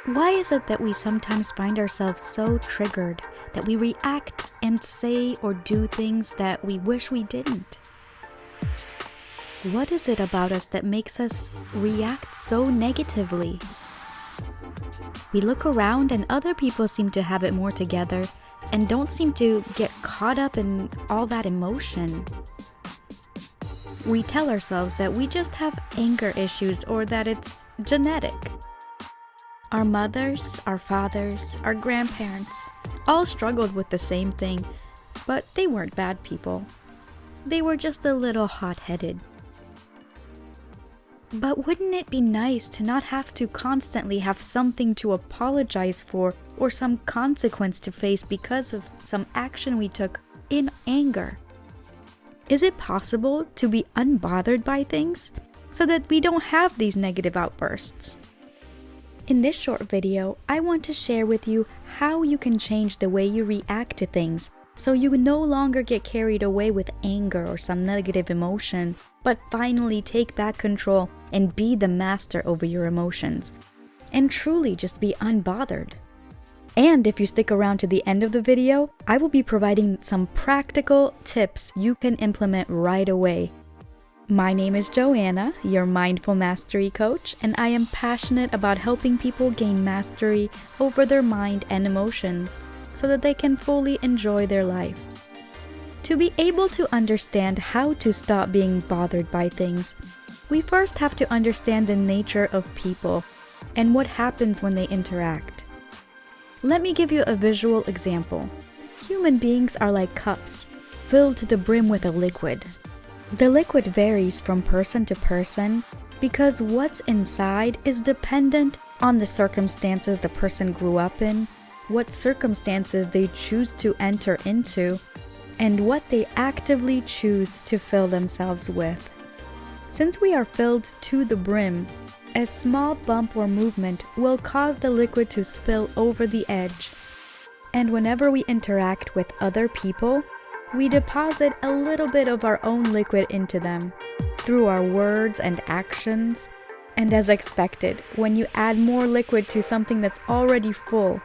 Why is it that we sometimes find ourselves so triggered that we react and say or do things that we wish we didn't? What is it about us that makes us react so negatively? We look around and other people seem to have it more together and don't seem to get caught up in all that emotion. We tell ourselves that we just have anger issues or that it's genetic. Our mothers, our fathers, our grandparents all struggled with the same thing, but they weren't bad people. They were just a little hot-headed. But wouldn't it be nice to not have to constantly have something to apologize for or some consequence to face because of some action we took in anger? Is it possible to be unbothered by things so that we don't have these negative outbursts? In this short video, I want to share with you how you can change the way you react to things so you no longer get carried away with anger or some negative emotion, but finally take back control and be the master over your emotions, and truly just be unbothered. And if you stick around to the end of the video, I will be providing some practical tips you can implement right away. My name is Joanna, your Mindful Mastery Coach, and I am passionate about helping people gain mastery over their mind and emotions so that they can fully enjoy their life. To be able to understand how to stop being bothered by things, we first have to understand the nature of people and what happens when they interact. Let me give you a visual example. Human beings are like cups, filled to the brim with a liquid. The liquid varies from person to person because what's inside is dependent on the circumstances the person grew up in, what circumstances they choose to enter into, and what they actively choose to fill themselves with. Since we are filled to the brim, a small bump or movement will cause the liquid to spill over the edge. And whenever we interact with other people, we deposit a little bit of our own liquid into them through our words and actions. And as expected, when you add more liquid to something that's already full,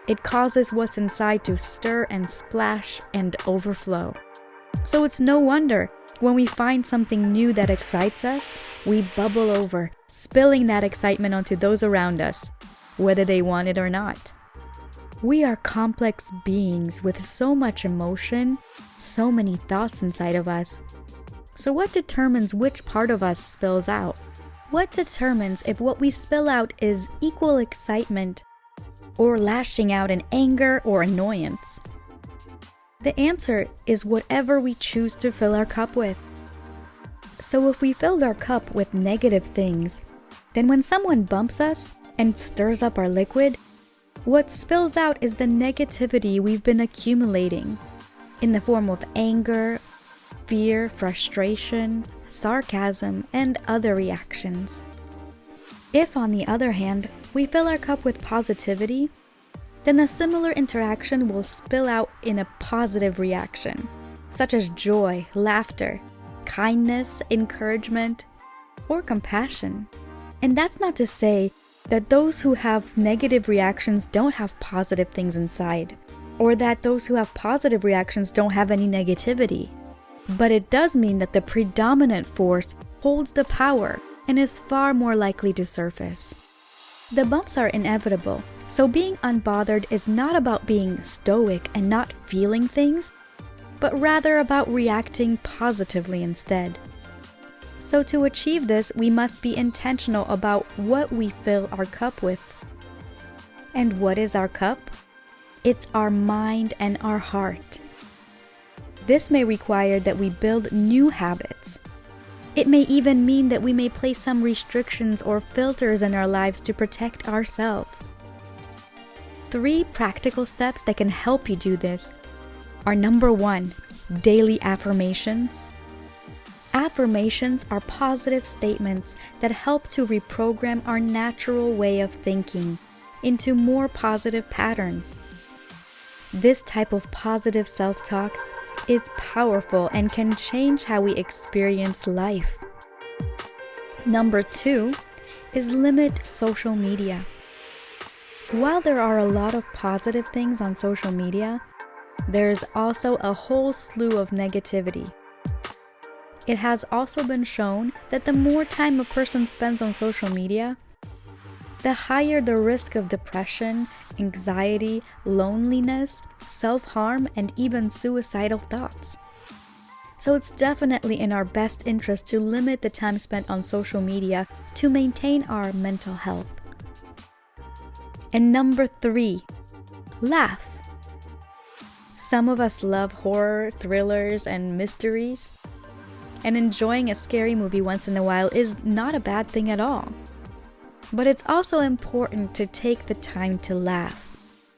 it causes what's inside to stir and splash and overflow. So it's no wonder when we find something new that excites us, we bubble over, spilling that excitement onto those around us, whether they want it or not. We are complex beings with so much emotion, so many thoughts inside of us. So what determines which part of us spills out? What determines if what we spill out is equal excitement or lashing out in anger or annoyance? The answer is whatever we choose to fill our cup with. So if we filled our cup with negative things, then when someone bumps us and stirs up our liquid, what spills out is the negativity we've been accumulating in the form of anger, fear, frustration, sarcasm, and other reactions. If, on the other hand, we fill our cup with positivity, then a similar interaction will spill out in a positive reaction, such as joy, laughter, kindness, encouragement, or compassion. And that's not to say that those who have negative reactions don't have positive things inside, or that those who have positive reactions don't have any negativity. But it does mean that the predominant force holds the power and is far more likely to surface. The bumps are inevitable, so being unbothered is not about being stoic and not feeling things, but rather about reacting positively instead. So to achieve this, we must be intentional about what we fill our cup with. And what is our cup? It's our mind and our heart. This may require that we build new habits. It may even mean that we may place some restrictions or filters in our lives to protect ourselves. 3 practical steps that can help you do this are: number 1, daily affirmations. Affirmations are positive statements that help to reprogram our natural way of thinking into more positive patterns. This type of positive self-talk is powerful and can change how we experience life. Number 2 is limit social media. While there are a lot of positive things on social media, there's also a whole slew of negativity. It has also been shown that the more time a person spends on social media, the higher the risk of depression, anxiety, loneliness, self-harm, and even suicidal thoughts. So it's definitely in our best interest to limit the time spent on social media to maintain our mental health. And number 3, laugh. Some of us love horror, thrillers, and mysteries. And enjoying a scary movie once in a while is not a bad thing at all. But it's also important to take the time to laugh.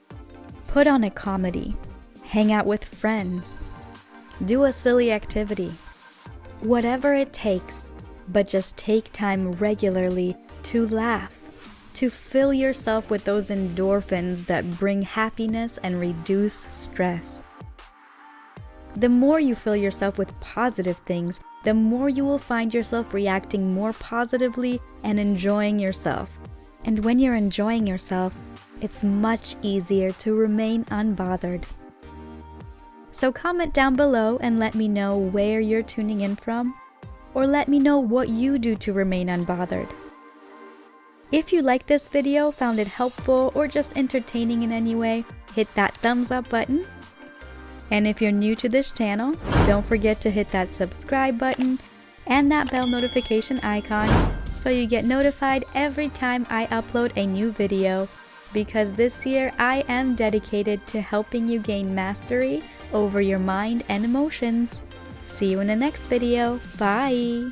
Put on a comedy, hang out with friends, do a silly activity. Whatever it takes, but just take time regularly to laugh, to fill yourself with those endorphins that bring happiness and reduce stress. The more you fill yourself with positive things, the more you will find yourself reacting more positively and enjoying yourself. And when you're enjoying yourself, it's much easier to remain unbothered. So comment down below and let me know where you're tuning in from, or let me know what you do to remain unbothered. If you liked this video, found it helpful, or just entertaining in any way, hit that thumbs up button. And if you're new to this channel, don't forget to hit that subscribe button and that bell notification icon so you get notified every time I upload a new video, because this year I am dedicated to helping you gain mastery over your mind and emotions. See you in the next video. Bye!